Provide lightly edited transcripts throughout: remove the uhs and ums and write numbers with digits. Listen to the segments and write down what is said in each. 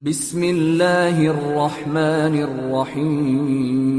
بسم الله الرحمن الرحيم.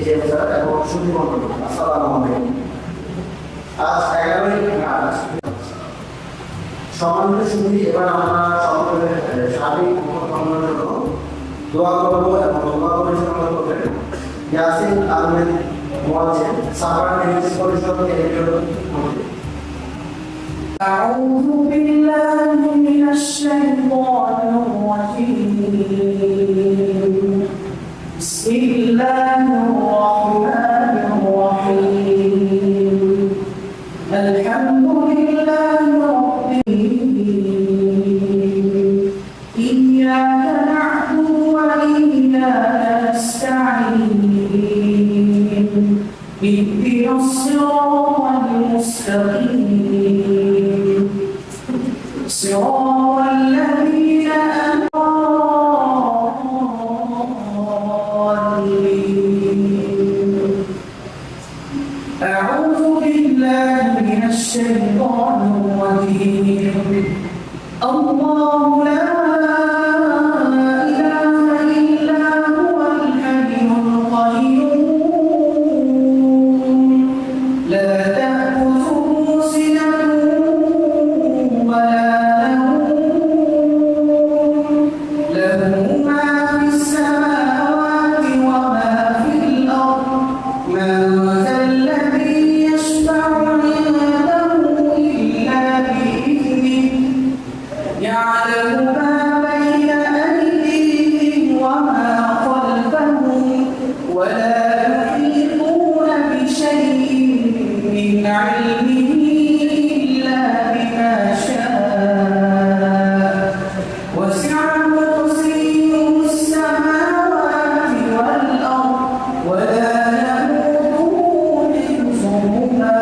জেমসার এবং সুধীমণ্ডল। আসসালামু আলাইকুম। আজ 11ই মার্চ। সম্মানিত সুধী, এবার আমরা সকলের সার্বিক মঙ্গল জন্য দোয়া করবো এবং দোয়া পরিচালনা করবেন ইয়াসিন আহমেদ মোয়াজ্জেম, সাভার নিউজ পরিষদ কেন্দ্রীয় মন্ত্রী। أعوذ بالله من الشيطان الرجيم. بسم الله الرحمن الرحيم. الحمد لله رب العالمين. إياك نعبد وإياك نستعين. اهدنا الصراط المستقيم. صراط الذين أنعمت عليهم. أعوذ بالله من الشيطان الرجيم. الله لا إله إلا هو الحي القيوم. لا تأخذه سنة ولا نوم. له ما في السماوات وما في الأرض. من ذا الذي يشفع عنده إلا بإذنه. يعلم ما بين أيديهم وما خلفهم ولا يحيطون بشيء من علمه إلا بما شاء. وسع كرسيه السماوات والأرض ولا يئوده حفظهما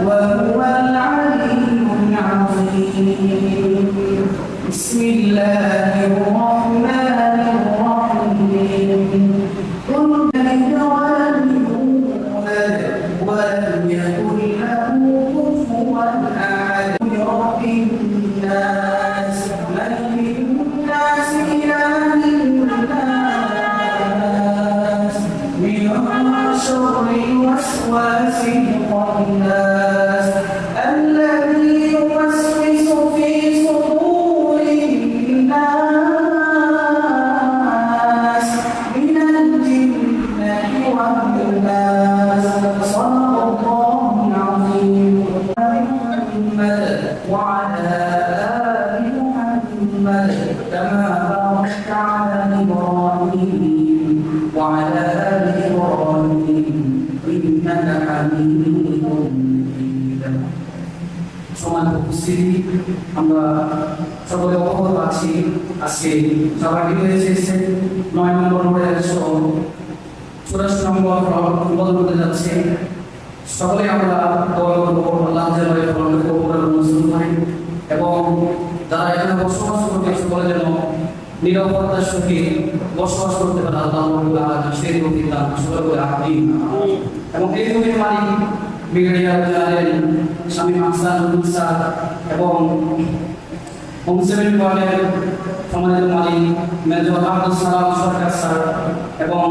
وهو العلي العظيم. بسم الله الرحمن الرحيم. قل ذلك ولم يولد ولم يكن له كفوا أحد. رب الناس ملك الناس إله الناس من شر الوسواس الخناس الذي يوسوس في صدور الناس من الجنة والناس. صدق الله العظيم. محمد وعلى آل محمد كما باركت على إبراهيم وعلى آل إبراهيم إنك حميد مجيد. সম্মানিত উপস্থিতি, আমরা সকলে অবগত আছি আজকে সবাই হয়েছে 9 নম্বর রোডের 84 নম্বর ফলন করতে যাচ্ছে। সকলে আমরা দোয়া করব আল্লাহ যেন এই ফলনকে কবুল করে মঞ্জুর করেন এবং যারা এখানে বসবাস করবে সকলে যেন নিরাপত্তার সঙ্গে বসবাস করতে পারে আল্লাহ রাব্বুল আলামিন সেই তৌফিক দান সকলে বলে আমিন। এবং এই জমির মালিক brigadier general Shamim Ahsan sir এবং হোমসেভেন ওয়ার্ডের সম্মানিত মালিক মেজর আব্দুল সালাম সরকার স্যার এবং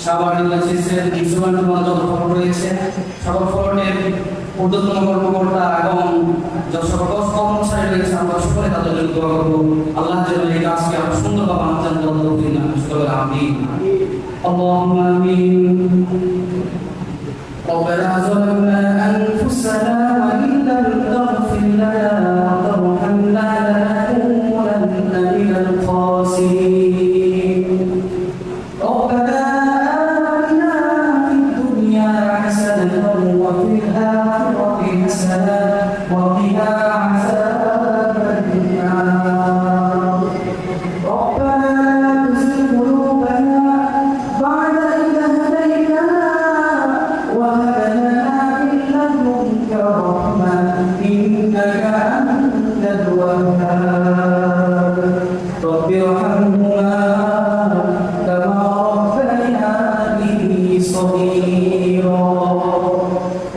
সাভার ইউনিভার্সিটির ইনস্ট্রুমেন্ট মঞ্চল ফলন রয়েছে। সকল ফলনের ঊর্ধ্বতন কর্মকর্তা এবং যে সকল কর্মচারী রয়েছে আমরা সকলে তাদের জন্য দোয়া করবো আল্লাহ যেন এই কাজকে আরো সুন্দরভাবে আনতেন তৌফিক দান সকলে আমিন। আল্লাহুম্মা আমিন। ربنا ظلمنا أنفسنا وإن لم تغفر لنا وترحمنا لنكونن من الخاسرين. ربنا آتنا في الدنيا حسنة وفي الآخرة حسنة وقنا عذاب النار. ربنا لا تزغ قلوبنا بعد إذ هديتنا وهب لنا من لدنك رحمة إنك أنت الوهاب. رب ارحمهما كما ربياني صغيرا.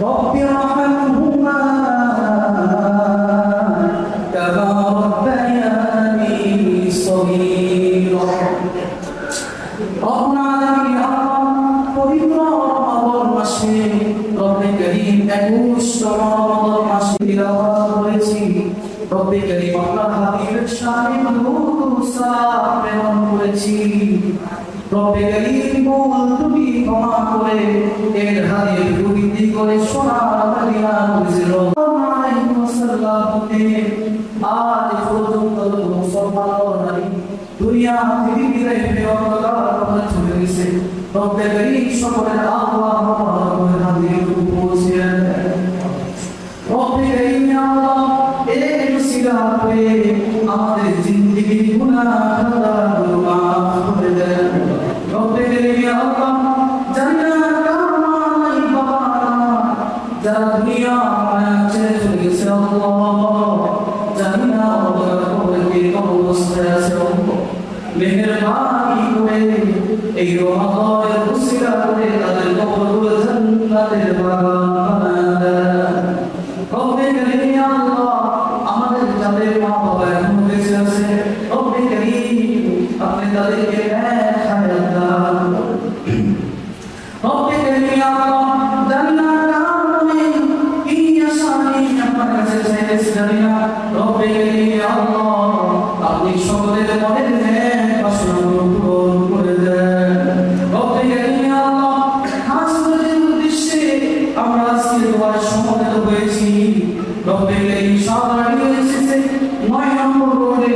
رب ارحمهما كما ربياني صغيرا. ربنا العالمين 21 রমজান মাসে তিলাওয়াত করেছি রব্বে কারীম আল্লাহ হাবিবের শানে দুরূদ সালাম প্রেরণ করেছি রব্বে কারীম ভুল ত্রুটি ক্ষমা করে এর হাদিয়া প্রবৃদ্ধি করে সোনার মদিনা বুঝিল আলাইহি ওয়াসাল্লাম আজ পর্যন্ত মুসলমান নারী দুনিয়া থেকে বিদায় নেওয়ার কথা চলে গেছে রব্বে কারীম সকলের আল্লাহ আমাদের হাদিয়া পৌঁছে রব্বে কারীম আল্লাহ এই মুসিলা করে আমাদের জিন্দেগির গুনাহ খাতাগুলো মাফ করে দেন রব্বে কারীম আল্লাহ জান্নাত কামাই বাবা যারা দুনিয়া মায়া ছেড়ে চলে গেছে আল্লাহ জানিনা ওদের কবরকে অবস্থায় আছে মেহেরবানি করে এই রমাদানের উসিলা করে তাদের কবরগুলো জান্নাতের বাগান বানায় দেন রব্বে কারীম আল্লাহ আমাদের যাদের মা বাবা এখনো বেঁচে আছে রব্বে কারীম আপনি তাদেরকে নেক হায়াত দান রব্বে কারীম আল্লাহ জান্নাত কামনে কি আশানি আপনার কাছে চাইতেছি জানিনা রব্বে কারীম আল্লাহ আপনি সকলের মনের নেক বাসনা পূরণ করে দেন রব্বে কারীম আল্লাহ হাসরের উদ্দেশ্যে আমরা আজকে দোয়ার সমবেত হয়েছি রব্বে কারীম সামনে এসেছে 9 নম্বর রোডে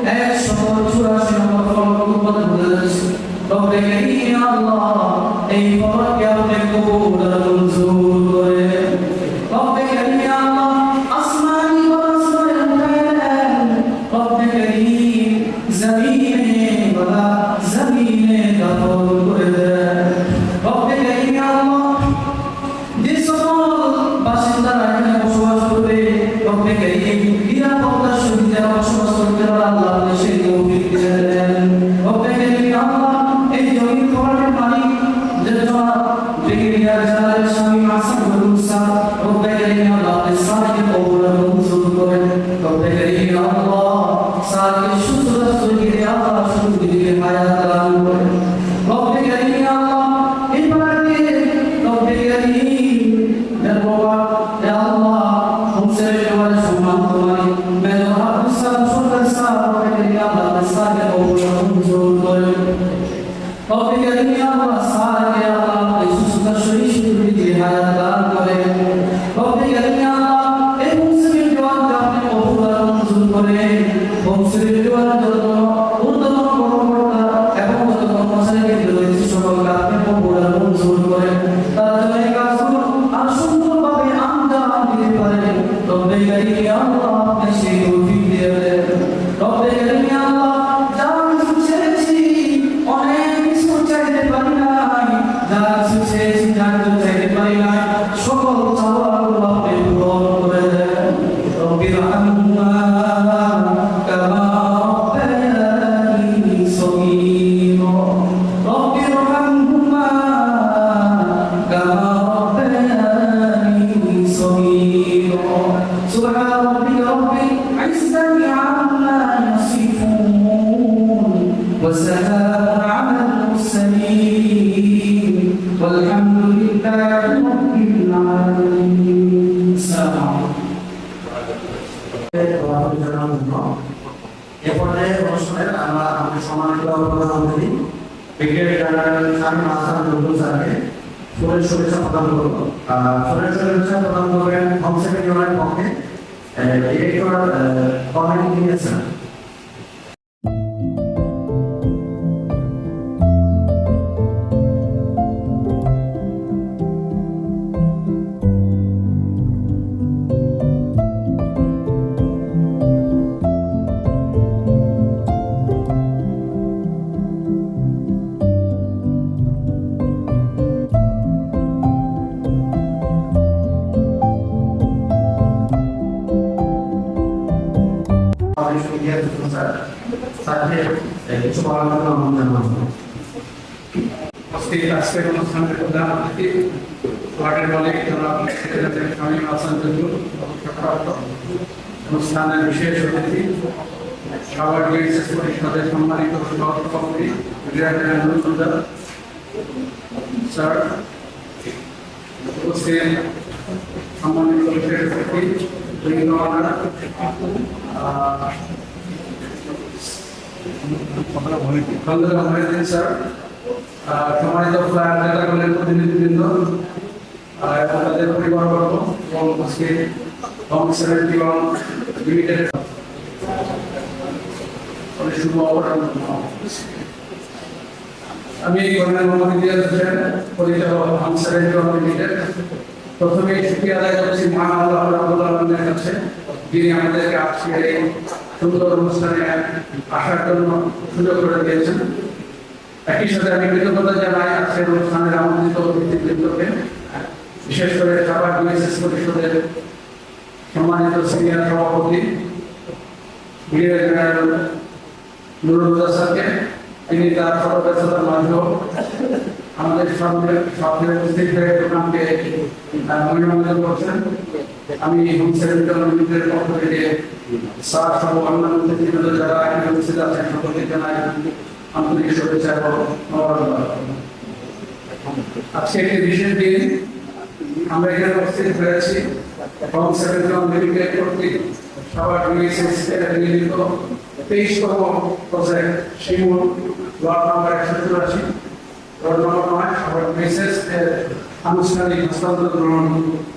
184 নম্বর ফলক উৎপাদন করেছে রব্বে কারীম আল্লাহ এই ফলককে আপনি কবুল আর মঞ্জুর করে রব্বে কারীম আল্লাহ আসমানি ওয়া আসমানের মুখায়ন রব্বে কারীম জমিনে দখল করে দেন রব্বে কারীম আল্লাহ যে সকল বাসিন্দারা এখানে বসবাস করে রব্বে কারীম নিরাপত্তার সহিত যারা বসবাস করতে পারে আল্লাহ আপনি সেই তৌফিক দিয়ে দেন রব্বে কারীম আল্লাহ এই জমির ফলকের মালিক জনাব ব্রিগেডিয়ার জেনারেল স্বামী হাসান মুসা রব্বে কারীম আল্লাহ আপনি সাথে কবুল আর মঞ্জুর করেন রব্বে কারীম আল্লাহ সাথে সুস্থতা সহিত আল্লাহ সুন্দর হায়াত দান করেন রব্বে কারীম আল্লাহ এই বাড়িতে রব্বে কারীম দরবার এ আল্লাহ हमसे जवान सम्मान तुम्हारी मैं आप सब सुंदर सा रब्बे करीम अल्लाह सारे कबूल मंजूर कर रब्बे करीम अल्लाह सारे अल्लाह सुंदर शरीफ की हायात दान करे रब्बे करीम अल्लाह এই মুসলিম জওয়ান আপনি কবুল মঞ্জুর করে মুসলিম জওয়ান যত উন্নত কর্মকর্তা এবং যত কর্মচারী রয়েছে সকলকে আপনি কবুল মঞ্জুর করে তারা যেন এই কাজগুলো আর সুন্দরভাবে আঞ্জাম দিতে পারে রব্বে কারীম আল্লাহ আপনি সেই তৌফিক দিয়ে দেন রব্বে কারীম আল্লাহ যা কিছু চেয়েছি অনেক কিছু চাইতে পারি নাই যা কিছু চেয়েছি যা কিছু চাইতে পারি নাই সকল চাওয়াগুলো আপনি পূরণ করে দেন রব্বির রহমহুমা কামা রাব্বায়ানি সগীরা রব্বির রহমহুমা কামা রাব্বায়ানি সগীরা سبحان ربك رب العزة عما يصفون وسلام على المرسلين والحمد لله رب العالمين السلام عليكم এরপরে অনুষ্ঠানের আমরা আমাদের সম্মানিত প্রধানমন্ত্রী ব্রিগেডিয়ার জেনারেল স্বামী হাসান স্যারকে ফুলের শুভেচ্ছা প্রদান করব ফুলের শুভেচ্ছা প্রদান করবেন হোম সেক্রেটারির পক্ষে ডিরেক্টর কমিটি নিয়েছেন কিছু বলার জন্য আমন্ত্রণ জানাবো আজকের অনুষ্ঠানের প্রধান অতিথি ওয়ার্ডের মালিক জনাব সেক্রেটারি স্বামী হাসান অনুষ্ঠানের বিশেষ অতিথি সাভার ডিএসএস পরিষদের সম্মানিত সভাপতি স্যার উপস্থিত সম্মানিত বিশেষ অতিথি স্যার, সম্মানিত ফ্লায়ার নেতাগুলির প্রতিনিধিবৃন্দ, তাদের পরিবারবর্গ এবং আজকে লিমিটেড শুভ অবদান। আমি পরিচালক লিমিটেড। প্রথমে শুকরিয়া আদায় করছি মহান আল্লাহ রাব্বুল আলামিনের কাছে, যিনি আমাদেরকে আজকে এই সুন্দর অনুষ্ঠানে আসার জন্য সুযোগ করে দিয়েছেন। একই সাথে আমি কৃতজ্ঞতা জানাই আজকের অনুষ্ঠানের আমন্ত্রিত অতিথিবৃন্দকে, বিশেষ করে সাভার বিএসএস পরিষদের সম্মানিত সিনিয়র সভাপতি ব্রিগেডিয়ার জেনারেল নুরুল হুদা স্যারকে, তিনি তার সর্বব্যস্ততার মাঝেও আমাদের সামনে উপস্থিত হয়ে প্রোগ্রামকে মনোরঞ্জন করছেন। আমি হোম সেক্রেটারি লিমিটেডের পক্ষ থেকে স্যার সহ অন্যান্য অতিথিবৃন্দ যারা এখানে উপস্থিত আছেন সকলকে জানাই আন্তরিক শুভেচ্ছা এবং অভিনন্দন। আজকে একটি বিশেষ দিন, আমরা এখানে উপস্থিত হয়েছি হোম সেক্রেটারি লিমিটেড কর্তৃক সবার বিএসএস নির্মিত 23তম প্রজেক্ট শিমুল ওয়ার্ড নাম্বার 184 রোড নম্বর 9 সবার বিএসএস এর আনুষ্ঠানিক হস্তান্তর গ্রহণ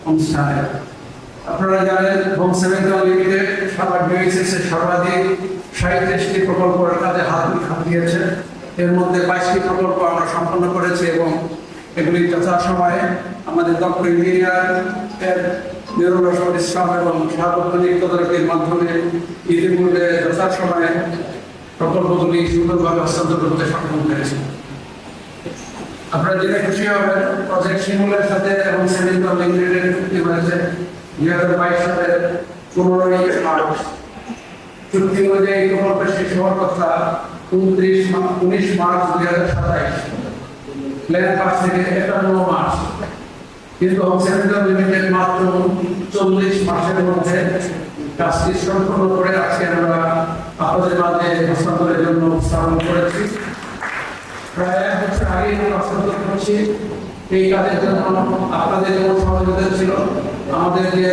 অনুষ্ঠানে। আপনারা জানেন হোম সেক্রেটারি লিমিটেড সবার বিএসএস এর সর্বাধিক 37টি প্রকল্পের কাজে হাত দিয়েছে। এর মধ্যে 22টি প্রকল্প আমরা সম্পন্ন করেছি এবং এগুলি যথাসময়ে আমাদের দক্ষ ইঞ্জিনিয়ার নিরলস পরিশ্রম এবং সার্বক্ষণিক তদারকির মাধ্যমে ইতিপূর্বে যথাসময়ে প্রকল্পগুলি সুন্দরভাবে হস্তান্তর করতে সক্ষম হয়েছে। আপনারা জেনে খুশি হবেন প্রজেক্ট শিমুলের সাথে এবং সেমিকন লিমিটেডের চুক্তি হয়েছে 2022 সালের 15 মার্চ। চুক্তি অনুযায়ী প্রকল্পের শেষ হওয়ার কথা 19 মার্চ 2027, প্ল্যান পাস থেকে 51 মার্চ, কিন্তু হোম সেক্রেটারি লিমিটেড মাত্র 40 মাসের মধ্যে কাজটি সম্পন্ন করে আজকে আমরা আপনাদের মাঝে হস্তান্তরের জন্য স্থাপন করেছি। প্রায় 1 বছর আগে হস্তান্তর করছি। এই কাজের জন্য আপনাদের যেমন সহযোগিতা ছিল, আমাদের যে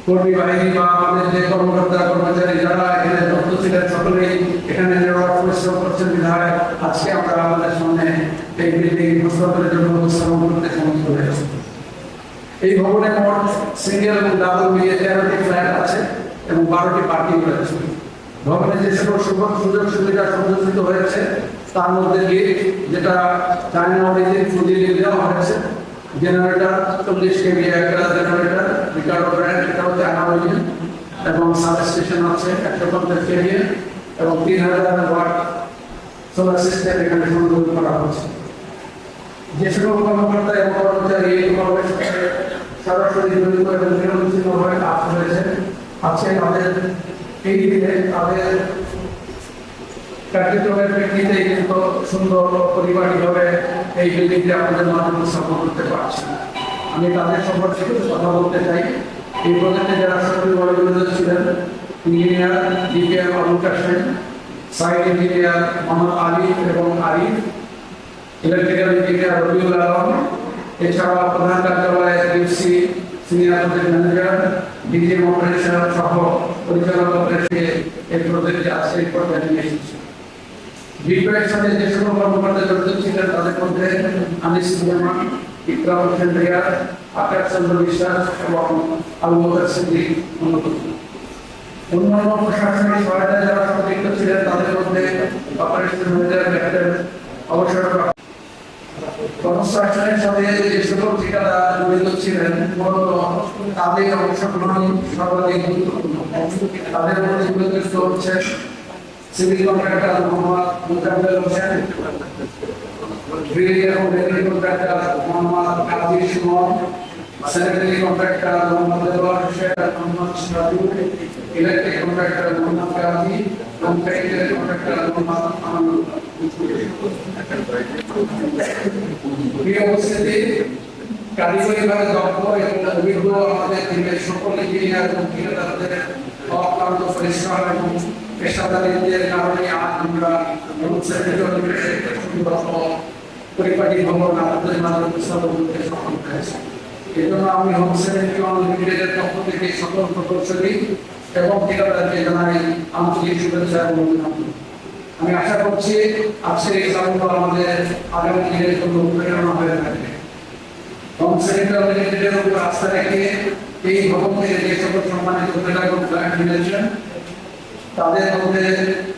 কর্মী বাহিনী বা আমাদের যে কর্মকর্তা কর্মচারী যারা এখানে যুক্ত ছিলেন সকলেই এখানে পরিশ্রম করছেন বিধায় আজকে আমরা আমাদের সামনে এই বিল্ডিং হস্তান্তরের জন্য উপস্থাপন করতে সমর্থ হয়েছি। এই ভবনে মোট সিঙ্গেল এবং ডাবল মিলিয়ে 13টি ফ্ল্যাট আছে এবং 12টি পার্কিং রয়েছে। ভবনে যে সকল সুযোগ সুবিধা সংযোজিত হয়েছে তার মধ্যে লিফট, যেটা চায়না অরিজিন ফুলি দেওয়া হয়েছে, জেনারেটর 40 কেভি একটা জেনারেটর রিকার্ডো ব্র্যান্ড, এটাও চায়না অরিজিন, এবং সাবস্টেশন আছে 150 কেভি এবং 3000 ওয়াট সোলার সিস্টেম এখানে সংযোগ করা হয়েছে। যে সকল কর্মকর্তা এবং কর্মচারী এই কর্মের সাথে সরাসরি জড়িত এবং নিরবচ্ছিন্নভাবে কাজ করেছে, আজকে তাদের এই দিনে তাদের কার্যক্রমের প্রেক্ষিতে কিন্তু সুন্দর পরিবারিকভাবে এই বিল্ডিংটি আপনাদের মাধ্যমে উপস্থাপন করতে পারছি। আমি তাদের সম্পর্কে কিছু কথা বলতে চাই। এই প্রজেক্টে যারা সক্রিয় বড় ছিলেন engineer DPM Abul Kashem, site engineer Mohammad Alif এবং আরিফ, ইলেকট্রিক্যাল ইঞ্জিনিয়ার রবিউল আলম, এছাড়া প্রধান কার্যালয়ের ডিউসি senior project manager, DGM operation সহ পরিচালকদের এই প্রজেক্টে আজকে এই পর্যায়ে নিয়ে এসেছে। বিক্রয়ের সাথে যে সকল কর্মকর্তা জড়িত ছিলেন তাদের মধ্যে আনিস রহমান, ইকরাম হোসেন রিয়াদ, আকাশ চন্দ্র বিশ্বাস এবং আবু বকর সিদ্দিক অন্যতম। অন্যান্য প্রশাসনিক সহায়তা যারা সম্পৃক্ত ছিলেন তাদের মধ্যে অপারেশন ম্যানেজার ক্যাপ্টেন অবসরপ্রাপ্ত। কনস্ট্রাকশনের সাথে যে সকল ঠিকাদার জড়িত ছিলেন মূলত তাদের অংশগ্রহণ সর্বাধিক গুরুত্বপূর্ণ। তাদের মধ্যে উল্লেখযোগ্য হচ্ছে civil contractor Mohammad Muzammel Hossain, brigadier এবং রেলওয়ে কন্ট্রাক্টর মোহাম্মদ কাজী সুমন, স্যানিটারি কন্ট্রাক্টর মোহাম্মদ দেওয়ার হোসেন, মোহাম্মদ সিরাজুল, ইলেকট্রিক কন্ট্রাক্টর মোহাম্মদ কাজী এবং পেইন্টার কন্ট্রাক্টর মোহাম্মদ আমানুল। প্রিয় উপস্থিতি, কারিগরিভাবে দক্ষ এবং অভিজ্ঞ আমাদের টিমের সকল ইঞ্জিনিয়ার এবং ঠিকাদারদের অক্লান্ত পরিশ্রম এবং পেশাদারিত্বের কারণে আজ আমরা পরিপাটি ভবন আপনাদের মাধ্যমে উপস্থাপন করতে সক্ষম হয়েছি। এই জন্য আমি হোম সেভেন্টি ওয়ান লিমিটেডের পক্ষ থেকে সকল প্রকৌশলী এবং ঠিকাদারকে জানাই আন্তরিক শুভেচ্ছা এবং অভিনন্দন। আমি আশা করছি আজকের এই চালুগুলো আমাদের আগামী দিনের জন্য প্রেরণা হয়ে থাকবে। হোম সেভেন্টি ওয়ান লিমিটেডের উপর আস্থা রেখে এই ভবন থেকে যে সকল সম্মানিত ক্রীড়াগণ ক্লায়েন্ট মিলেছেন তাদের মধ্যে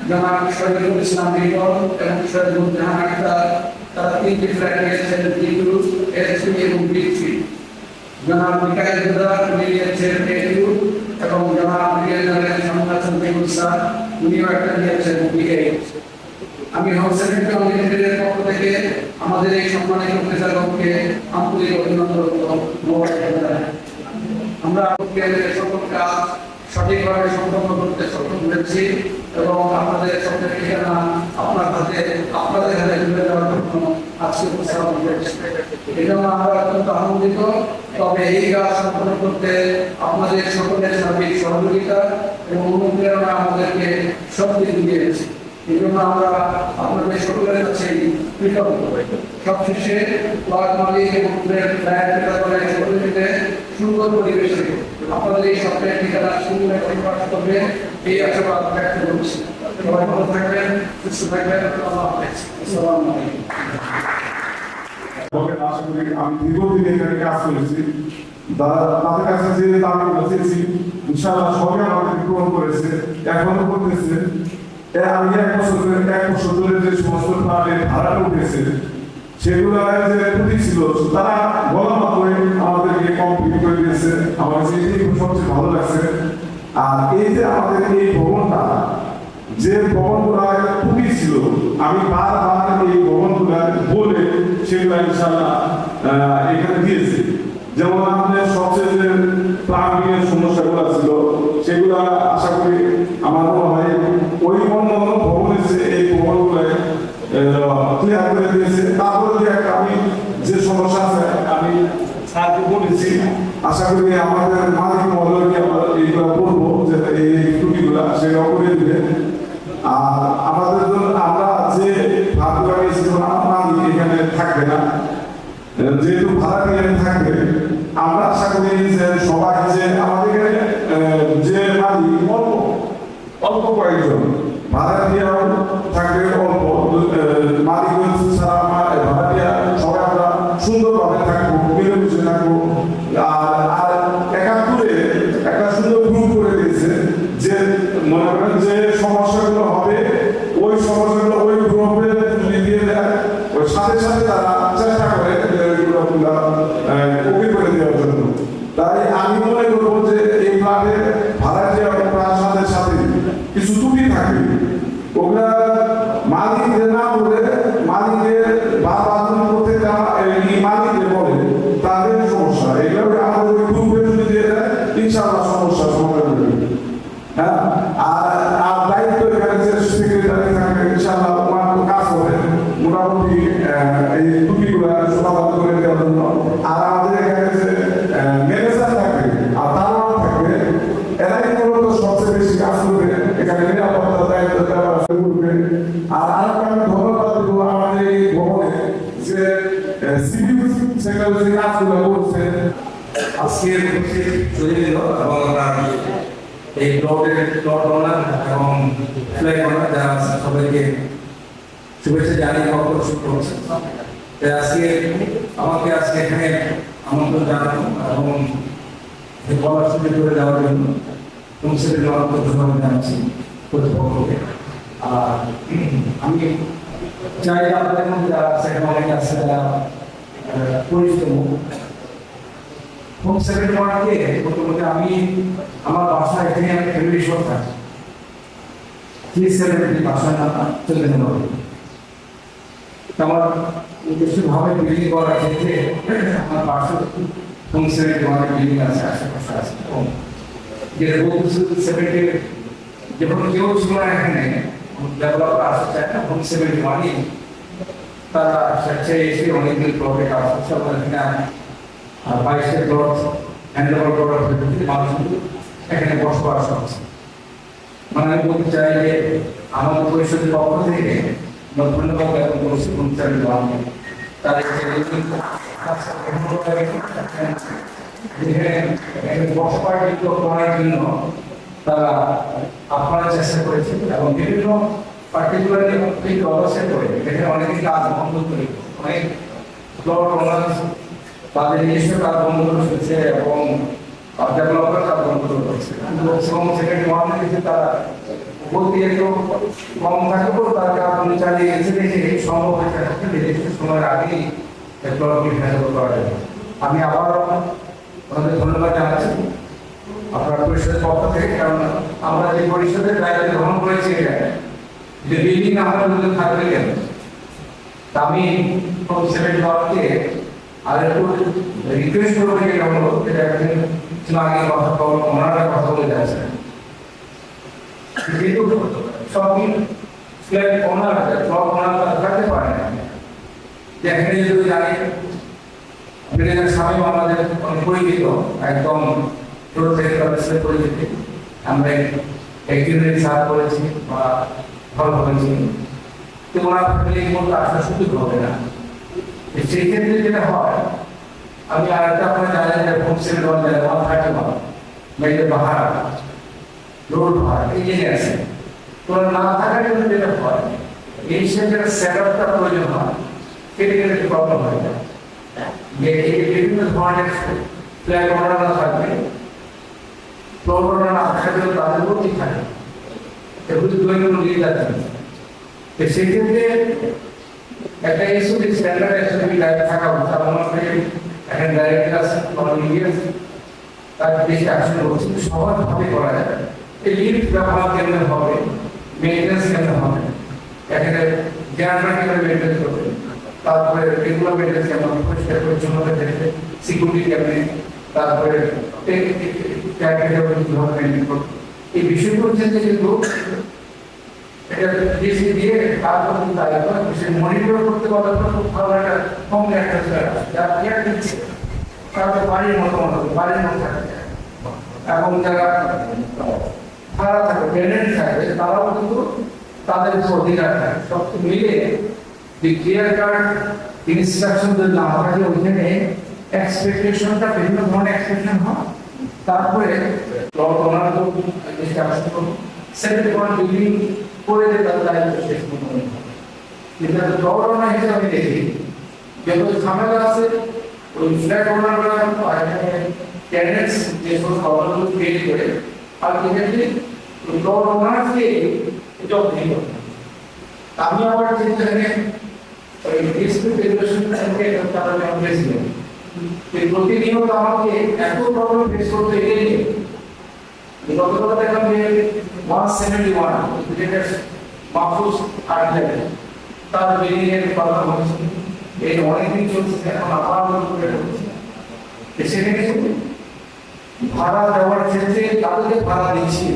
জনাব শহীদুল ইসলাম রিপন এবং শহীদুল জাহান আক্তার, তারা তিনটি ফ্ল্যাট নিয়েছেন, D2, S3 এবং B3। জনাব মিকাইল হুদা উনি নিয়েছেন A2 এবং জনাব রিয়াজের সম্মানিত বেগুল স্যার উনিও একটা নিয়েছেন B8। আমি হোম সেভেন্টি ওয়ান লিমিটেডের পক্ষ থেকে আমাদের এই সম্মানিত ক্রীড়াগণকে আন্তরিক অভিনন্দন এবং মোবারকবাদ জানাই। আমরা সকল কাজ সঠিকভাবে সম্পন্ন করতে সক্ষম হয়েছি এবং আপনাদের সকলের ঠিকানা আপনার হাতে আপনাদের হাতে তুলে দেওয়ার জন্য আজকে উপস্থাপন করেছি। এই জন্য আমরা অত্যন্ত আনন্দিত। তবে এই কাজ সম্পন্ন করতে আপনাদের সকলের সার্বিক সহযোগিতা এবং অনুপ্রেরণা আমাদেরকে শক্তি দিয়েছে। এই জন্য আমরা আপনাদের সকলের কাছে কৃতজ্ঞ। সবশেষে প্লট মালিক এবং ফ্ল্যাট ক্রেতাগণের সকলে মিলে সুন্দর পরিবেশে আপনাদের এই সপ্তাহের ঠিকানা সুন্দর পরিবেশ করবে এই আশাবাদ ব্যক্ত করছি। সবাই ভালো থাকবেন, সুস্থ থাকবেন। আল্লাহ হাফেজ। আসসালামু আলাইকুম। আশা করি আমি দীর্ঘদিন এখানে কাজ করেছি, তাদের কাছে যে দাবি বসেছি ইনশাআল্লাহ সবাই আমাকে গ্রহণ করেছে, এখনো করতেছে। আমি এক বছর ধরে যে সমস্ত প্ল্যানের ভাড়াটা উঠেছে সেগুলো যে ত্রুটি ছিল তারা বলা মাত্রই আমাদেরকে কমপ্লিট করে দিয়েছে। আমার সবচেয়ে ভালো লাগছে। আর এই যে আমাদের এই ভবনটা, যে ভবনগুলো ত্রুটি ছিল, আমি বারবার এই ভবনগুলো বলে সেগুলো ইনশাআল্লাহ এখানে দিয়েছি। যেমন আমাদের সবচেয়ে যে প্লাম্বিংয়ের সমস্যাগুলো ছিল সেগুলো আশা করি আমার মনে হয় ওই অন্য ভবনের যে এই ভবনগুলো ক্লিয়ার করে দিয়েছে। তারপরে যে একটা আমি যে সমস্যা আছে আমি স্যারকে বলেছি, আশা করি আমাদের মালিক মহোদয়কে আমরা এইগুলো বলবো যে এই ত্রুটিগুলো সেটা করে দিবে। আর আমাদের জন্য আমরা যে ভাবগুলো নিয়েছি মালিক এখানে থাকবে না, যেহেতু ভাড়া নিয়ে থাকবে, আমরা আশা করি যে সবাই যে আমাদের যে মালিক অল্প কয়েকজন ভাড়াটিয়া থাকবে, অল্প মালিক ছাড়া ভাড়াটিয়া সবাই আমরা সুন্দরভাবে থাকবো, মিলেমিশে থাকবো। আর একাত্তরে একটা সুন্দর গ্রুপ করে দিয়েছে যে মনে করেন যে সমস্যাগুলো হবে ওই সমস্যাগুলো ওই গ্রুপে দিয়ে দেয়, ওই সাথে সাথে তারা চেষ্টা করে ওকে করে দেওয়ার জন্য। তাই আমি মনে করবো যে এই প্ল্যানের ভাড়াটিয়া সাথে সাথে কিছু ত্রুটি থাকবে, ওগুলা মালিকদের না বলে মালিকের বাধা করতে মালিকদের বলে তাদের সমস্যা, এগুলো আমাদের ওই গ্রুপে যদি দিয়ে দেয় ইনশাআল্লাহ সমস্যা সমাধান হবে। হ্যাঁ, আর দায়িত্ব এখানে যে সেক্রেটারি থাকবে ইনশাআল্লাহ ওনার তো কাজ হবে মোটামুটি এই ত্রুটিগুলো সমাধান করে দেওয়ার জন্য। আর আমাদের এখানে যে ম্যানেজার থাকবে আর তারাও থাকবে, এরাই মূলত সবচেয়ে বেশি কাজ করবে, এখানে নিরাপত্তা দায়িত্ব দেওয়া করবে। আর আরেকটা আমি ধন্যবাদ দেবো আমাদের এই ভবনে যে সিভিল সেক্রেটারি কাজগুলো করছে। আজকে চলে গেল এবং আমরা এই প্লট ওনার এবং ফ্ল্যাগ ওনার যারা সবাইকে শুভেচ্ছা জানিয়ে বক্তব্য শুরু করছে। আমাকে আজকে এখানে আমন্ত্রণ জানানো এবং বলার সুযোগ করে দেওয়ার জন্য ধন্যবাদ জানাচ্ছি প্রতিপক্ষকে। আর আমি চাই আপনাদের মধ্যে যারা অনেকে আছে যারা পরিচিত হোম সেক্রেটারি ওয়ার্ডকে প্রথমত আমি আমার বাসা এখানে আমি ফ্যামিলি সহ থাকি 370 বাসা না চলে গেল। আমার উদ্দেশ্যভাবে বিল্ডিং করার ক্ষেত্রে আমার বাসা হোম সেক্রেটারি ওয়ার্ডের বিল্ডিং আছে, আশেপাশে আছে। যে সেক্রেটারি যখন কেউ ছিল না এখানে ডেভেলপার আসতে চায় না, হোম সেক্রেটারি ওয়ার্ডই তারা স্বেচ্ছায় এসে অনেকদিন প্লটে কাজ করছে। আমরা এখানে 22টা প্লট হ্যান্ড ওভার করার পদ্ধতিতে মানুষ এখানে বসবাস করছে। মানে আমি বলতে চাই যে আমাদের পরিষদের পক্ষ থেকে ধন্যবাদ জ্ঞাপন করছি হোম সেক্রেটারি ওয়ার্ডকে। তাদের বসবাসযোগ্য করার জন্য তারা আপ্রাণ চেষ্টা করেছে এবং বিভিন্ন পার্টিকুলারলি অবস্থা করে এখানে অনেকে কাজ বন্ধ করে অনেক তাদের নিজস্ব কাজ বন্ধ করে ফেলছে এবং ডেভেলপার কাজ বন্ধ করে ফেলছে এবং সেকেন্ড ওয়ার্ল্ড কিছু তারা বলতে একটু কম থাকলেও তার কাজ উনি চালিয়ে গেছে দেখে সম্ভব হয়েছে নির্দিষ্ট সময়ের আগেই হ্যান্ডেল করা যাবে। আমি আবার আপনাদের ধন্যবাদ জানাচ্ছি আপনার পরিষদের পক্ষ থেকে, কারণ আমরা যে পরিষদের দায়িত্ব গ্রহণ করেছি যে বিল্ডিং আমাদের মধ্যে থাকবে কেন, আমি সেভেন দলকে আর একটু রিকোয়েস্ট করবো যে অনুরোধ যেটা একদিন আগে কথা বলবো ওনারা কথা বলে যাচ্ছে যেহেতু সবই ফ্ল্যাট ওনার সব ওনার থাকতে পারে না, যেখানে যদি জানি ম্যানেজার সাহেব আমাদের অনেক পরিচিত একদম ছোট থেকে পরিচিত, আমরা একজনের সাহায্য করেছি বা ভালো হয়েছি, তো ওনার ফ্যামিলির মধ্যে আসা সুযোগ হবে না। সেই ক্ষেত্রে যেটা হয়, আমি আর একটা আপনার জানেন যে হোমস্টের দেওয়া থাকে না মেয়েদের ভাড়া রোড ভাড়া এই জেনে আছে, তো না থাকার জন্য যেটা হয় এই সেটা সেট আপটা প্রয়োজন হয়, সেটা কিন্তু একটু প্রবলেম হয়ে যায় যে এই বিভিন্ন ধরনের ফ্ল্যাট ওনারা থাকবে, ফ্লোর ওনারা না থাকলে তাদের মধ্যেই থাকে, এগুলো দৈনিক নিয়ে যাচ্ছে। তো সেক্ষেত্রে একটা এসওপি স্ট্যান্ডার্ড এসওপি থাকা উচিত। আমাদের এখানে ডাইরেক্টর আছে তার বেশি আসলে হচ্ছে সহজভাবে করা যায়। এই লিফট ব্যবহার কেমন হবে, মেইনটেন্স কেমন হবে, এখানে জেনারেটর কেমন মেইনটেন্স করবে, তারপরে রেগুলার মেইনটেন্স কেমন, পরিষ্কার পরিচ্ছন্নতা ক্ষেত্রে সিকিউরিটি কেমন, তারপরে কিভাবে মেইনটেন করবে, এই বিষয়গুলো ক্ষেত্রে কিন্তু এটা ডিসি দিয়ে তারপর মনিটর করতে পারলে খুব ভালো একটা কম একটা যারা কেয়ার দিচ্ছে তারা বাড়ির মতো বাড়ির মতো থাকে, এবং যারা ভাড়া থাকে পেমেন্ট থাকে তারাও কিন্তু তাদের অধিকার থাকে। সব মিলে যে ক্লিয়ার কার্ড ইনস্ট্রাকশন যদি না থাকে ওইখানে এক্সপেকটেশনটা বিভিন্ন ধরনের এক্সপেকটেশন হয়, তারপরে ওনার সেভেন পয়েন্ট বিল্ডিং করে তাদের দায়িত্ব শেষ করতে হবে। কিন্তু গভর্নমেন্ট হিসেবে আমি দেখি যত ঝামেলা আছে ওই ফ্ল্যাট ওনাররা ক্যান্ডিডেটস যে সব প্রবলেমগুলো ক্রিয়েট করে আলটিমেটলি গভর্নমেন্টকে জব দিই। আমি আবার যেখানে ওই ডিসপিউট রেজুলেশন থেকে তারা করেছিলেন প্রতিনিয়ত আমাকে এত প্রবলেম ফেস করতে গিয়ে গতকাল দেখলাম যে 171 যেটা মাহফুজ আর্টল্যান্ড তার বিল্ডিং এর কথা বলছি, এই অনেকদিন চলছে, এখন আবার সেখানে ভাড়া দেওয়ার ক্ষেত্রে তাদেরকে ভাড়া দিচ্ছি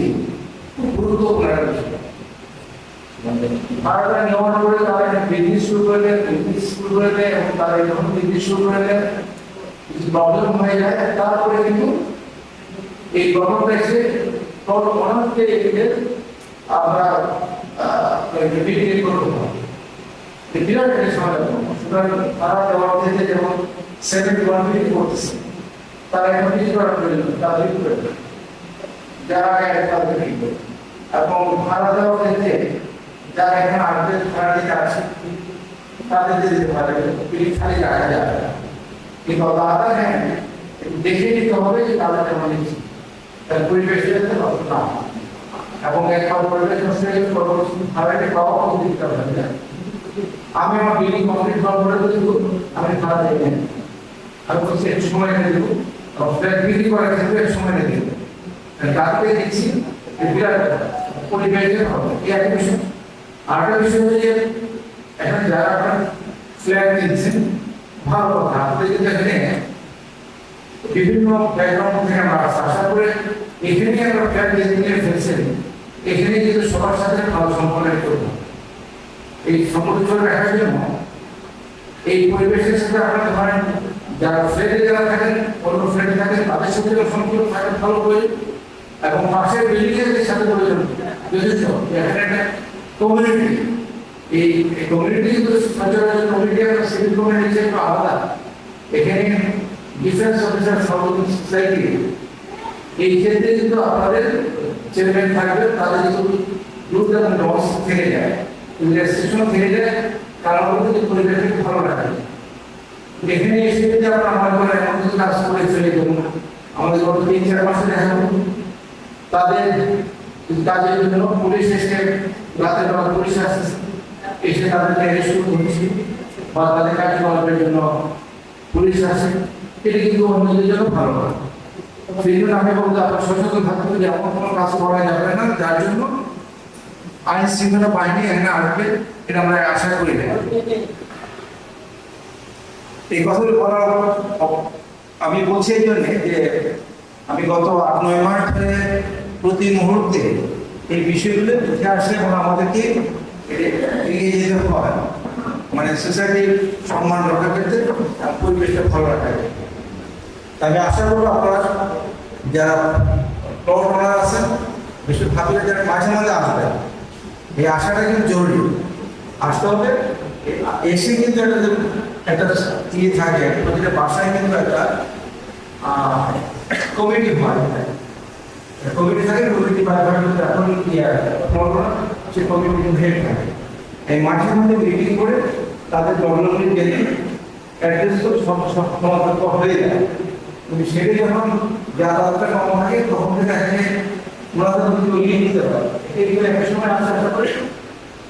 খুব গুরুত্বপূর্ণ একটা বিষয়। ভাড়াটা নেওয়ার পরে তারা বিজনেস শুরু করে দেয়, এবং তারা যখন বিজনেস শুরু করে দেয় কিছু প্রবলেম হয়ে যায়, তারপরে কিন্তু এই গভর্নমেন্ট এসে অনেককে আমরা বিক্রি করতে হয় বিরাট একটা সময়। সুতরাং ভাড়া দেওয়ার ক্ষেত্রে যেমন 71 করতেছে তারা এখন কিছু করার প্রয়োজন তাদের যারা তাদের এবং ভাড়া দেওয়ার ক্ষেত্রে যারা এখন আর্থিক ভাড়া দিতে আসে তাদের যে ভাড়া খালি রাখা যাবে না, কিন্তু তারা হ্যাঁ দেখে নিতে হবে যে তাদের কেমন নিচ্ছে তার পরিবেশের না, এবং একবার পরিবেশ নষ্ট হয়ে গেলে পরবর্তী ভাড়াকে পাওয়া দিতে হবে। আমি আমার বিল্ডিং কমপ্লিট হওয়ার পরে কিন্তু আমি ভাড়া দেই না, আমি বলছি একটু সময় এনে দেবো, ফ্ল্যাট বিক্রি করার ক্ষেত্রে একটু সময় এনে দেবো, তারপরে দেখছি বিরাট পরিবেশের হবে। এই একটা বিষয়। আরেকটা বিষয় হচ্ছে যে এখন যারা আপনার ফ্ল্যাট কিনছেন ভালো কথা, আপনি কিন্তু এখানে বিভিন্ন ব্যাকগ্রাউন্ড থেকে আমরা আশা করে এখানে আমরা ফ্ল্যাট কিনে ফেলছেন, এখানে কিন্তু সবার সাথে ভালো সম্পর্ক করবো। এই সম্পর্ক চলে রাখার জন্য এই পরিবেশের সাথে আপনারা ধরেন যারা ফ্ল্যাটে যারা থাকেন অন্য ফ্ল্যাটে থাকেন তাদের সাথে সম্পর্ক থাকেন ভালো করে, এবং পাশের বিল্ডিং এর সাথে প্রয়োজন যথেষ্ট। এখানে একটা কমিউনিটি এই কমিউনিটি কিন্তু সচরাচর কমিউনিটি আর সিভিল কমিউনিটি একটু আলাদা। এখানে ডিফেন্স অফিসার সার্ভিস সোসাইটি এই ক্ষেত্রে কিন্তু আপনাদের চেয়ারম্যান থাকবে, তাদের কিন্তু রুট এবং লস থেকে যায়, রেস্ট্রিকশন থেকে যায়, কারণ কিন্তু পরিবেশকে ভালো রাখে। এখানে এসে যদি আমরা মনে করেন এমন কিছু কাজ করে ফেলে দেবো, আমাদের গত 3-4 মাসে দেখা যাবে তাদের কাজের জন্য পুলিশ এসে রাতের বেলা পুলিশ আসছে, এসে তাদেরকে অ্যারেস্ট করছে বা তাদের কার্যকলাপের জন্য পুলিশ আসে, এটা কিন্তু অন্যদের জন্য ভালো না। সেই জন্য আমি বলতে আপনার সচেতন থাকতে হবে যে এমন কোনো কাজ করা যাবে না যার জন্য আইন শৃঙ্খলা বাহিনী এখানে আসবে, এটা আমরা আশা করি না। এই কথাগুলো বলার আমি বলছি এই জন্যে যে আমি গত 8-9 মাস ধরে প্রতি মুহূর্তে এই বিষয়গুলো উঠে আসে এবং আমাদেরকে এগিয়ে যেতে হয়, মানে সোসাইটির সম্মান রক্ষা করতে, পরিবেশটা ভালো রাখা যায়। আমি আশা করবো আপনারা যারা প্রবণতা আছেন বিশেষ ভাবলে যারা মাঝে মাঝে আসবেন, এই আশাটা কিন্তু জরুরি, আসতে হবে। এসে কিন্তু একটা ইয়ে থাকে, প্রতিটা বাসায় কিন্তু একটা কমিটি হয়, কমিটি থাকে, কমিটি এখন সে কমিটি হেড থাকে। এই মাঝে মধ্যে মিটিং করে তাদের প্রবলেমগুলি জেনে অ্যাড্রেস করে সমাধান হয়ে যায়। কিন্তু সেটা যখন যাতায়াতটা কম থাকে তখন থেকে এখানে ওনাদের কেউ লিয়ে নিতে পারে, এগুলো একটা সময় আস্তে আস্তে করে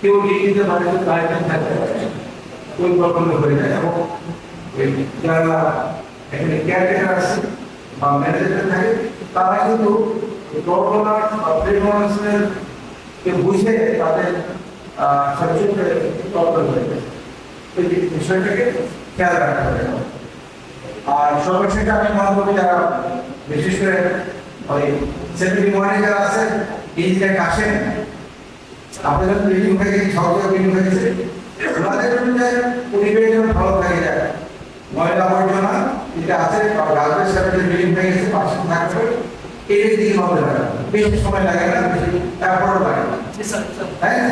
কেউ লিয়ে নিতে পারে, গাইডলাইন থাকতে পারে, পরিকল্পনা হয়ে যায়। এবং যারা এখানে কেয়ারটেকার আছে বা ম্যানেজার থাকে তারা কিন্তু প্রবলেমার প্রেগনেন্সির বুঝে তাদের সচেতন হয়ে যায়, এই বিষয়টাকে খেয়াল রাখতে হবে। আর সর্বশেষ আমি মনে করি যারা বিশেষ করে ওই সেফটি ম্যানেজার আছে এই জায়গায় আসেন, আপনাদের বিল্ডিং থেকে সরকারি বিল্ডিং হয়েছে, ওনাদের পরিবেশ যেন ভালো থাকে যায়, ময়লা আবর্জনা যেটা আছে গার্বেজ সার্ভিসের বিল্ডিং হয়ে গেছে পাশে থাকবে, এর দিকে নজর রাখবেন। বেশি সময় লাগে না, বেশি এফোর্ট লাগে না, হ্যাঁ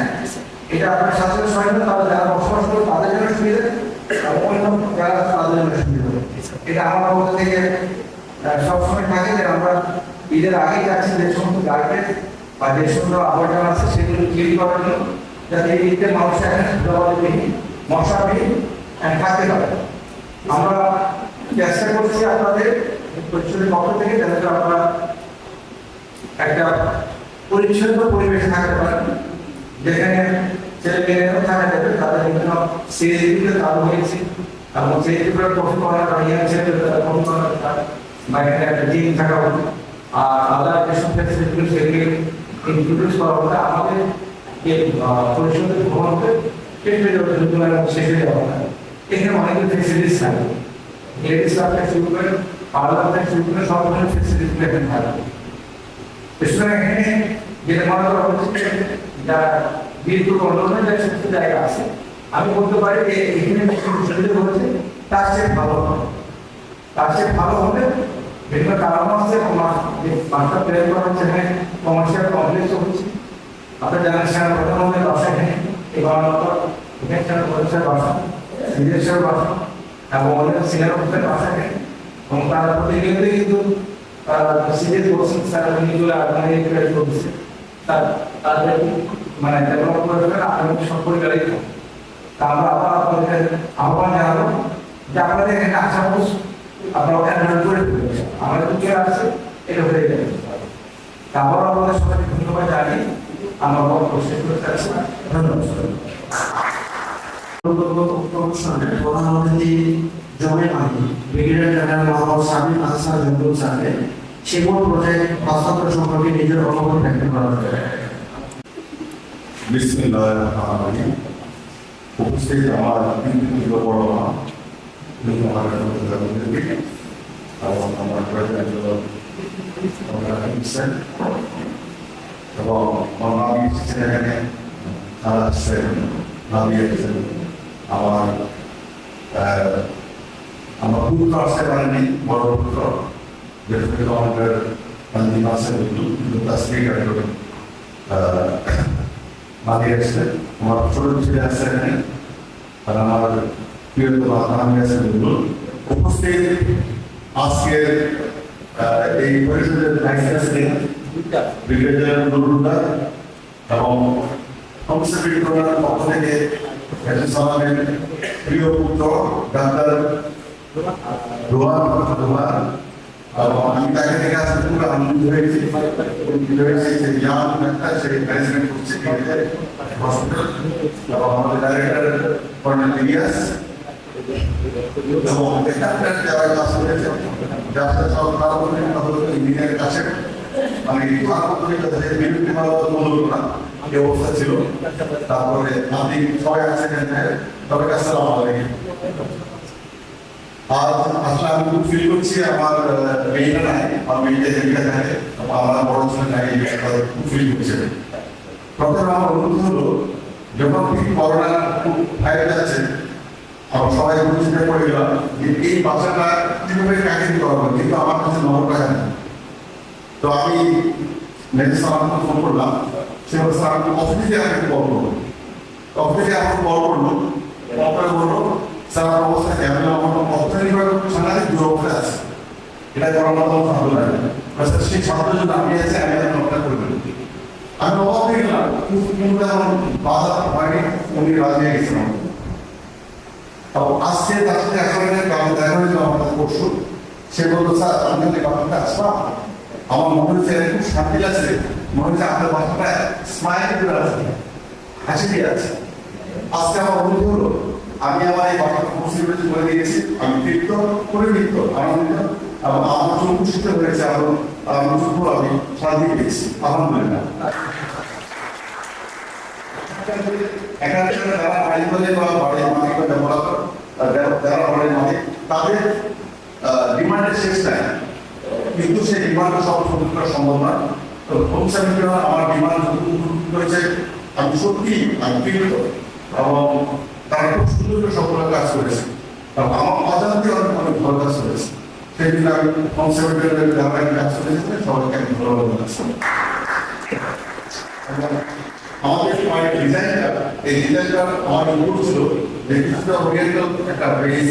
এটা আপনার সাথে সময় না, তাহলে যারা বসবাস করে তাদের জন্য সুবিধা, অন্য যারা তাদের জন্য সুবিধা। এটা আমার মধ্যে থেকে সবসময় থাকে যে আমরা ঈদের আগেই যাচ্ছি যে সমস্ত গার্বেজ বা যে সমস্ত আবর্জনা আছে সেগুলো ক্লিন করার জন্য, যাতে এই ঈদের মানুষ এখানে জবাববিহীন মশাবিহীন থাকতে পারে। আমরা চেষ্টা করছি আপনাদের পরিষদের পক্ষ থেকে যাতে আপনারা একটা পরিচ্ছন্ন পরিবেশে থাকতে পারেন, যেখানে ছেলে মেয়েরাও থাকা যাবে, তাদের বিভিন্ন সিএসডিতে চালু হয়েছে এবং সিএসডিগুলো কপি করার বা ইয়ার ছেলেদের কপি করার বা এখানে একটা টিম থাকা হবে। আর আলাদা যেসব ফ্যাসিলিটিগুলো সেগুলি ইনক্লুড করা হবে। আমাদের যে পরিষদের ভবন হবে শেষ হয়ে যাওয়া হবে, এখানে অনেকগুলো ফ্যাসিলিটিস থাকবে, লেডিস ক্লাব থেকে শুরু করে পার্লার থেকে শুরু করে সব ধরনের ফ্যাসিলিটিগুলো এখানে থাকবে। সুতরাং এখানে যেটা মনে করা হচ্ছে যারা বিদ্যুৎ অন্যান্য যে সমস্ত জায়গা আছে, আমি বলতে পারি যে এখানে সুবিধা হচ্ছে তার চেয়ে ভালো হবে, তার চেয়ে ভালো হবে। বিভিন্ন কারণ আছে, মাস্টার প্ল্যান করা হচ্ছে, এখানে কমার্শিয়াল কমপ্লেক্স হচ্ছে, আপনার জানেন সেখানে প্রধানমন্ত্রীর বাসা, এখানে এই গণতন্ত্র এখানে সেখানে প্রধানের বাসা, বিদেশের বাসা এবং অনেক সিনিয়র অফিসারের বাসা এখানে, এবং তারা প্রতিনিয়তই কিন্তু সিরিজ বলছেন স্যার উনিগুলো আপনার করছে তাদের মানে ডেভেলপ করে দেবেন আপনাদের সব পরিবারই। তা আমরা আবার আপনাদের আহ্বান জানাবো যে আপনাদের এখানে আশা করছি আপনারা অ্যাডভান্স করে দেবেন, আমাদের তো চলে আসছে এটা হয়ে যাবে। তারপর আপনাদের সবাইকে ধন্যবাদ জানিয়ে আমার বক্তব্য শেষ করতে চাচ্ছি। ধন্যবাদ। প্রধান অতিথি জমির মালিক ব্রিগেডিয়ার জেনারেল মোহাম্মদ শামীম আহসান জঙ্গুল স্যারকে শিমুল প্রজেক্ট হস্তান্তর সম্পর্কে নিজের অনুভব ব্যক্ত করা হবে। বিসমিল্লাহির রহমানির রহিম। উপস্থিত আমার বিভিন্ন বড় মা এবং আমার প্রেসিডেন্ট এবং আমার এখানে তারা আসছেন, নামি এসেছেন, আমার পুত্র আসতে পারেনি, বড় পুত্র যেহেতু আমাদের আসেন কিন্তু তার স্ত্রী মাঝে আসছে, আমার ছোট ছেলে আসছে এখানে, আর আমার প্রিয়তম আমি আছে উপস্থিত আজকের এই পরিষদের ভাইস প্রেসিডেন্ট ব্রিগেডিয়ার নুরুল্লাহ এবং সংস্থা বিক্রমার পক্ষ থেকে সালামের প্রিয় পুত্র ডাক্তার রোহান এবং আমি তাকে থেকে আসতে খুব আনন্দিত হয়েছি যে ইয়াং একটা সেই ম্যানেজমেন্ট করছে হসপিটাল এবং আমাদের ডাইরেক্টর কর্নেল ইলিয়াস এবং এখানকার যারা কাজ করেছে যারা সরকার ইঞ্জিনিয়ার কাছে মানে বিরুদ্ধে বলবো না এই অবস্থা ছিল। তারপরে আপনি সবাই আছেন তবে আসসালামু আলাইকুম। আজ আসলে আমি খুব ফিল করছি আমার মেয়েটা নাই, আমার মেয়েটা যেটা থাকে আমার বড় ছেলে নাই, খুব ফিল করছে। তখন আমার অনুরোধ হলো যখন ঠিক করোনা খুব বাইরে যাচ্ছে আমরা সবাই বুঝতে পড়ে গেলাম যে এই বাচ্চাটা কিভাবে কাকে দিতে পারবো, কিন্তু আমার কাছে নম্বর টাকা নেই। তো আমি নেক্সট সালামকে ফোন করলাম, সে বলছে আমি অফিসে আমাকে কল করবো। অফিসে আমাকে কল করলো, কল বললো স্যার আমার অবস্থা কেমন, আমার অর্থনৈতিকভাবে সাংঘাতিক দুরবস্থা আছে, এটা করার মতো ভালো লাগে। সেই ছাত্র যদি আমি আছে আমি নকটা করে দেবো। আমি অবাক হয়ে গেলাম, কিন্তু এখন বাধা হয়নি, উনি রাজি হয়ে গেছিলাম। আজকে তার সাথে একজনের কারণ দেখা হয়েছিল আমাদের পরশু, সে বললো স্যার আমি যদি বাসাটা আসলাম আমার মনে হচ্ছে খুব শান্তি লাগছে, মনে হচ্ছে আপনার বাসাটা স্মাইল করে আছে, হাসি দিয়ে আছে। আজকে আমার অনুভূতি হলো আমি আমার এই বাসাটা পরিস্থিতি করে দিয়েছি, আমি তৃপ্ত পরিবৃত্ত আনন্দিত এবং আমার সন্তুষ্ট হয়েছে এবং আমি শান্তি পেয়েছি আলহামদুলিল্লাহ। এখানে যারা বাড়ি বলে বা বাড়ির মালিক বা ডেভেলপার যারা বাড়ির মালিক তাদের ডিমান্ডের শেষ নাই, কিন্তু সেই ডিমান্ড সব পূরণ করা সম্ভব নয়। তো আমার ডিমান্ড হয়েছে, আমি সত্যি আমি তৃপ্ত এবং তারা খুব সুন্দর করে সকল কাজ করেছে এবং আমার অজান্তে অনেক ভালো কাজ করেছে। সেই জন্য আমি কনসার্ভেটিভ যারা কাজ করেছে সবাইকে আমি ভালো লাগছে। আমাদের ডিজাইনটা এই ডিজাইনটা আমার উপর ছিল যে কিছুটা ওরিয়েন্টাল একটা বেস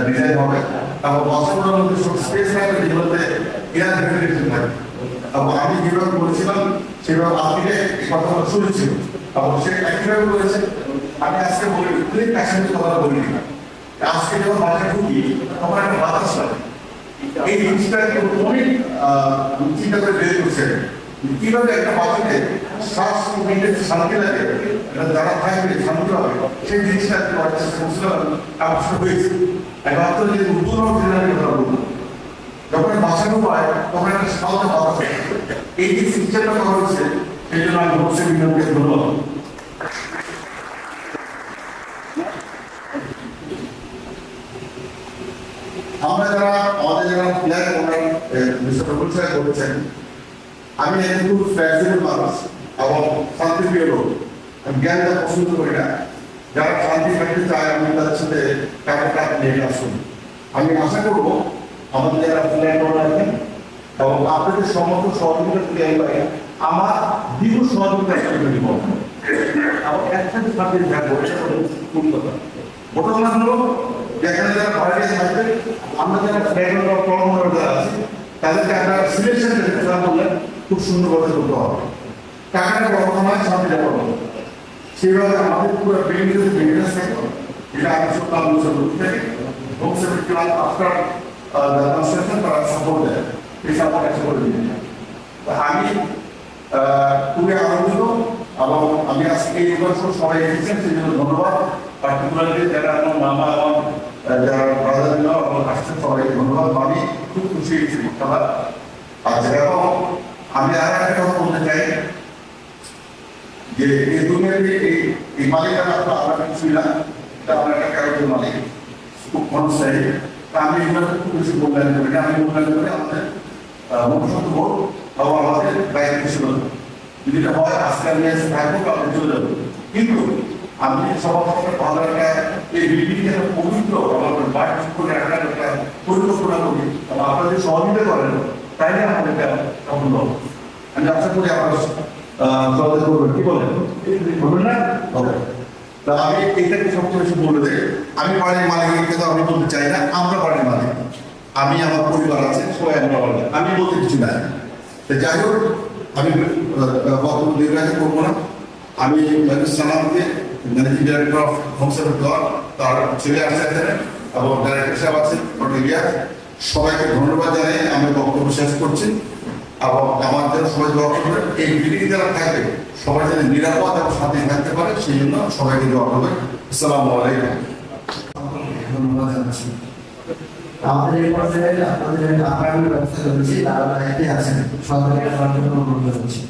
ডিজাইন হবে এবং বাসাগুলোর মধ্যে সব স্পেস থাকবে যেগুলোতে এয়ার ভেন্টিলেশন থাকে। এবং আমি যেভাবে বলেছিলাম সেভাবে আপনি এই কথাটা শুনেছিল এবং সে একইভাবে বলেছে। আমি আজকে বলি কাশ্মীর কথা বলিনি, আজকে যখন বাসা ঢুকি তখন একটা বাতাস লাগে, এই জিনিসটাকে অনেক চিন্তা করে বের করছে কিভাবে একটা বাচ্চাকে শ্বাস নিতে শান্তি লাগে, যারা থাকবে শান্তি হবে সেই জিনিসটা আবিষ্কার হয়েছে। একমাত্র যে উত্তর যখন বাঁচানো হয় তখন একটা সাধারণ বাতাস এই যে সিস্টেমটা করা হচ্ছে সেই জন্য আমি অবশ্যই বিনোদনকে ধন্যবাদ। আমরা যারা আমাদের যারা প্লেয়ার বিষয়টা পরিচয় করেছেন, আমি একটু ফ্লেক্সিবল মানুষ এবং শান্তিপ্রিয় লোক, আমি জ্ঞানটা পছন্দ করি না। যারা শান্তি থাকতে চায় আমি তাদের সাথে টাকা নিয়ে আসুন। আমি আশা করবো আমাদের যারা প্লেয়ার আছেন এবং আপনাদের সমস্ত সহযোগিতা যদি আমি পাই, আমার দীর্ঘ সহযোগিতা দিব এবং একসাথে শান্তি থাকবো, এটা হলো মূল কথা। ঘটনা হলো যেখানে যারা বাইরে থাকবে আমরা যারা ফ্লেয়ার কর্মকর্তা যারা আছে তাদেরকে আমরা সিলেকশন করলে খুব সুন্দরভাবে করতে হবে। টাকাটা বড় সময় শান্তিটা বড় সেইভাবে আমাদের পুরো বিজনেস থাকবে, যেটা আমি শুনলাম থেকে আফটার কনস্ট্রাকশন তারা সাপোর্ট দেয়, এই সাপোর্ট একশো করে দিন। আমি খুবই আনন্দিত এবং আমি আজকে এই বছর সবাই এসেছেন সেই জন্য ধন্যবাদ। পার্টিকুলারলি যারা আমার মামা এবং যারা ব্রাদার এবং আসছেন সবাইকে ধন্যবাদ। আমি খুব খুশি হয়েছি খেলা। আচ্ছা, এবং আমি আর একটা কথা বলতে চাই যে এই দুনিয়াতে এই মালিকানা আপনার কিছুই না, এটা আমার একটা কারোর মালিক খুব মানুষ চাই। আমি এগুলো খুব বেশি মূল্যায়ন করি না, আমি মূল্যায়ন করি আমাদের মনুষ্যত্ব বোধ এবং আমাদের দায়িত্বশীল। যদি এটা হয় আজকে আমি এসে থাকবো আপনি চলে যাবো, কিন্তু আমি সবার ভালো একটা এই বিল্ডিংটা পবিত্র আমাদের বাড়ি করে একটা পরিকল্পনা করি এবং আপনারা যদি সহযোগিতা করেন তাইলে আমাদের সফল হবে। আমি আশা করি আমার সবাই করবেন, কি বলেন? বলবেন না? ওকে। তা আমি এটাকে সবচেয়ে বেশি বলে দেই, আমি বাড়ির মালিকের কথা আমি বলতে চাই না, আমরা বাড়ির মালিক, আমি আমার পরিবার আছে, সবাই আমরা বাড়ি, আমি বলতে কিছু নাই। তো যাই হোক, আমি বক্তব্য দীর্ঘায়িত করবো না। আমি সালামকে managing director of home service তার ছেলে আছে এখানে এবং ডাইরেক্টর সাহেব আছে ইলিয়াস, সবাইকে ধন্যবাদ জানাই। আমি বক্তব্য শেষ করছি এবং আমার জন্য সবাই দোয়া করবেন। এই বিল্ডিং যারা থাকবে সবাই যেন নিরাপদ এবং শান্তি থাকতে পারে, সেই জন্য সবাইকে দোয়া করবেন। আসসালামু আলাইকুম। ধন্যবাদ জানাচ্ছি। আমাদের এই পর্যায়ে আপনাদের আগামী ব্যবস্থা করেছি, তারা দায়িত্বে আছেন, সরকারের অনুরোধ করছি।